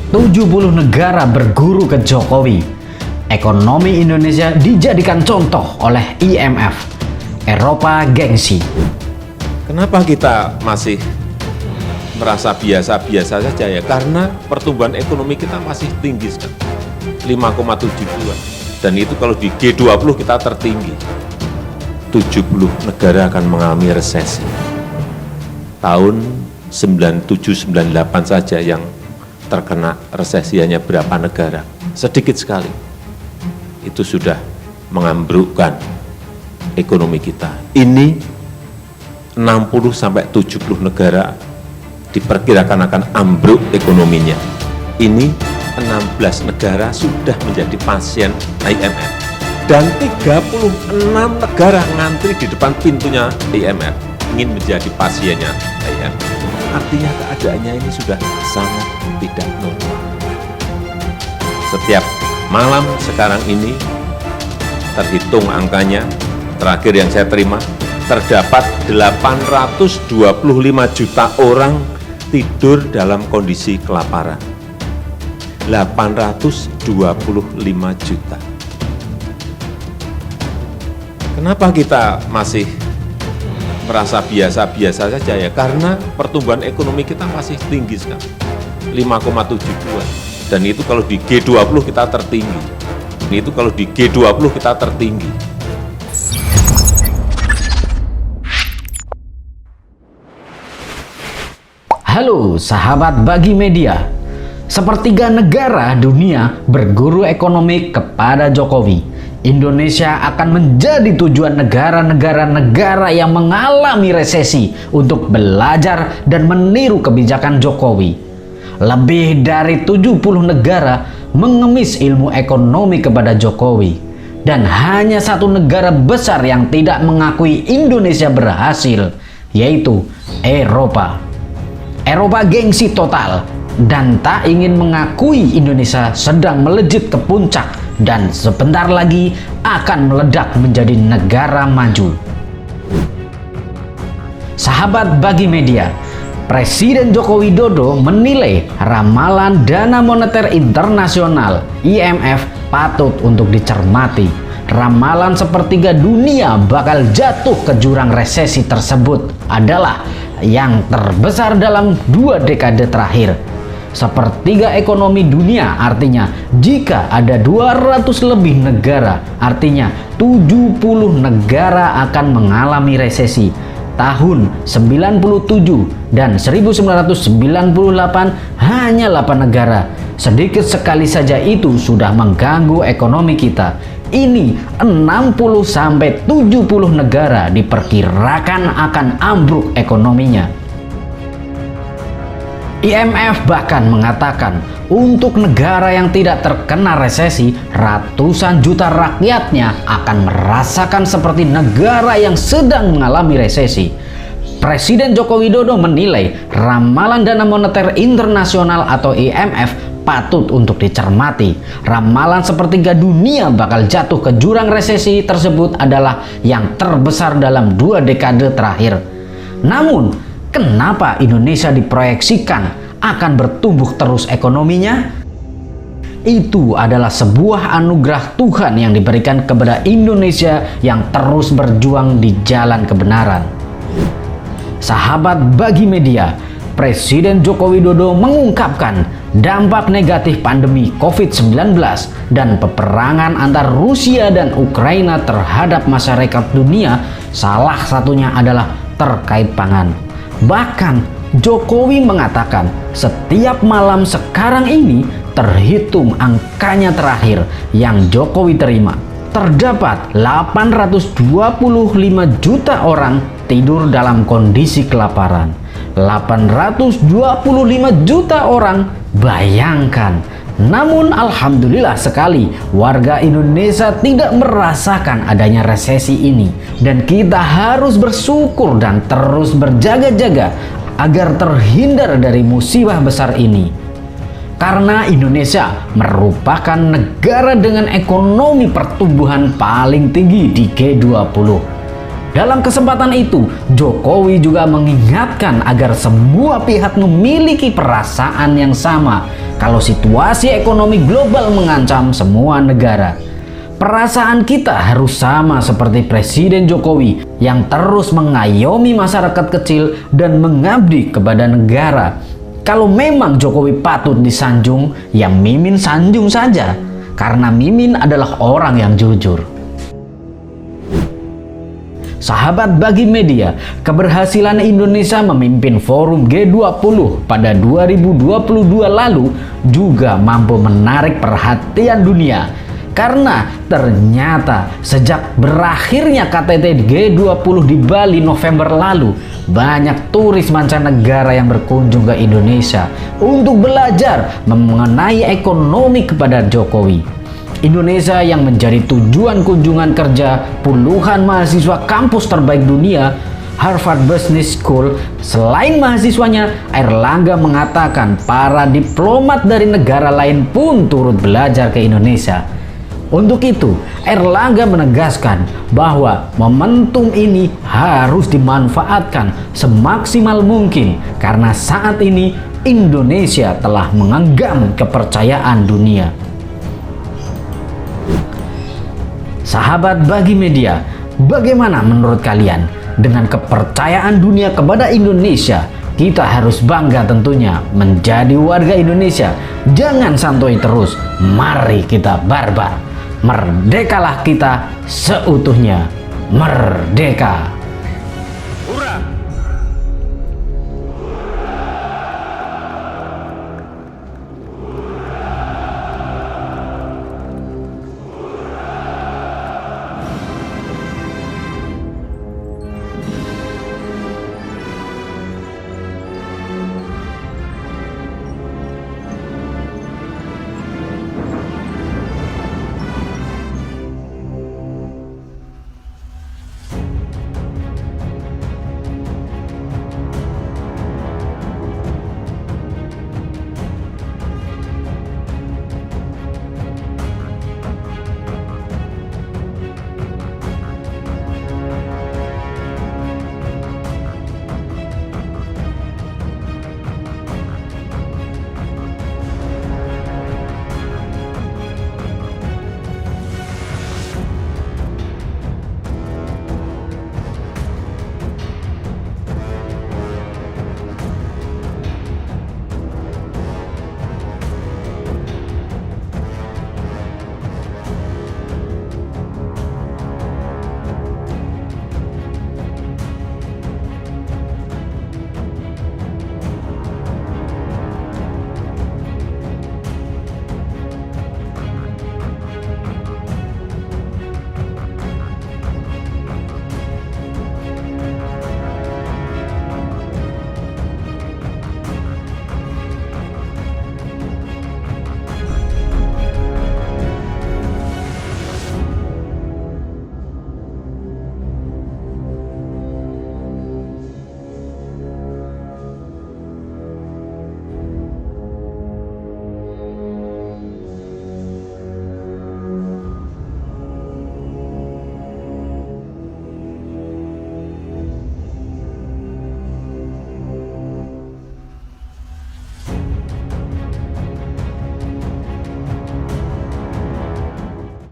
70 negara berguru ke Jokowi. Ekonomi Indonesia dijadikan contoh oleh IMF. Eropa gengsi. Kenapa kita masih merasa biasa-biasa saja ya? Karena pertumbuhan ekonomi kita masih tinggi sekali, 5,72. Dan itu kalau di G20 kita tertinggi. 70 negara akan mengalami resesi. Tahun 97-98 saja yang terkena resesi hanya berapa negara, sedikit sekali. Itu sudah mengambrukkan ekonomi kita. Ini 60-70 negara diperkirakan akan ambruk ekonominya. Ini 16 negara sudah menjadi pasien IMF. Dan 36 negara ngantri di depan pintunya IMF, ingin menjadi pasiennya IMF. Artinya keadaannya ini sudah sangat tidak normal. Setiap malam sekarang ini, terhitung angkanya, terakhir yang saya terima, terdapat 825 juta orang tidur dalam kondisi kelaparan. 825 juta. Kenapa kita masih merasa biasa-biasa saja ya? Karena pertumbuhan ekonomi kita masih tinggi sekali, 5,72. Dan itu kalau di G20 kita tertinggi. Itu kalau di G20 kita tertinggi. Halo sahabat Bagi Media. Sepertiga negara dunia berguru ekonomi kepada Jokowi. Indonesia akan menjadi tujuan negara-negara yang mengalami resesi untuk belajar dan meniru kebijakan Jokowi. Lebih dari 70 negara mengemis ilmu ekonomi kepada Jokowi. Dan hanya satu negara besar yang tidak mengakui Indonesia berhasil, yaitu Eropa. Eropa gengsi total dan tak ingin mengakui Indonesia sedang melejit ke puncak dan sebentar lagi akan meledak menjadi negara maju. Sahabat Bagi Media, Presiden Joko Widodo menilai ramalan Dana Moneter Internasional (IMF) patut untuk dicermati. Ramalan sepertiga dunia bakal jatuh ke jurang resesi tersebut adalah yang terbesar dalam 2 dekade terakhir. Sepertiga ekonomi dunia artinya jika ada 200 lebih negara, artinya 70 negara akan mengalami resesi. Tahun 97 dan 1998 hanya 8 negara. Sedikit sekali saja itu sudah mengganggu ekonomi kita. Ini 60-70 negara diperkirakan akan ambruk ekonominya. IMF bahkan mengatakan untuk negara yang tidak terkena resesi, ratusan juta rakyatnya akan merasakan seperti negara yang sedang mengalami resesi. Presiden Joko Widodo menilai ramalan Dana Moneter Internasional atau IMF patut untuk dicermati. Ramalan sepertiga dunia bakal jatuh ke jurang resesi tersebut adalah yang terbesar dalam 2 dekade terakhir. Namun, kenapa Indonesia diproyeksikan akan bertumbuh terus ekonominya? Itu adalah sebuah anugerah Tuhan yang diberikan kepada Indonesia yang terus berjuang di jalan kebenaran. Sahabat Bagi Media, Presiden Joko Widodo mengungkapkan dampak negatif pandemi COVID-19 dan peperangan antar Rusia dan Ukraina terhadap masyarakat dunia, salah satunya adalah terkait pangan. Bahkan Jokowi mengatakan setiap malam sekarang ini terhitung angkanya terakhir yang Jokowi terima, terdapat 825 juta orang tidur dalam kondisi kelaparan. 825 juta orang, bayangkan. Namun alhamdulillah sekali warga Indonesia tidak merasakan adanya resesi ini, dan kita harus bersyukur dan terus berjaga-jaga agar terhindar dari musibah besar ini. Karena Indonesia merupakan negara dengan ekonomi pertumbuhan paling tinggi di G20. Dalam kesempatan itu, Jokowi juga mengingatkan agar semua pihak memiliki perasaan yang sama, kalau situasi ekonomi global mengancam semua negara. Perasaan kita harus sama seperti Presiden Jokowi yang terus mengayomi masyarakat kecil dan mengabdi kepada negara. Kalau memang Jokowi patut disanjung, ya Mimin sanjung saja, karena Mimin adalah orang yang jujur. Sahabat Bagi Media, keberhasilan Indonesia memimpin forum G20 pada 2022 lalu juga mampu menarik perhatian dunia. Karena ternyata sejak berakhirnya KTT G20 di Bali November lalu, banyak turis mancanegara yang berkunjung ke Indonesia untuk belajar mengenai ekonomi kepada Jokowi. Indonesia yang menjadi tujuan kunjungan kerja puluhan mahasiswa kampus terbaik dunia, Harvard Business School. Selain mahasiswanya, Airlangga mengatakan para diplomat dari negara lain pun turut belajar ke Indonesia. Untuk itu, Airlangga menegaskan bahwa momentum ini harus dimanfaatkan semaksimal mungkin karena saat ini Indonesia telah menggenggam kepercayaan dunia. Sahabat Bagi Media, bagaimana menurut kalian? Dengan kepercayaan dunia kepada Indonesia, kita harus bangga tentunya menjadi warga Indonesia. Jangan santuy terus, mari kita barbar. Merdekalah kita seutuhnya, merdeka.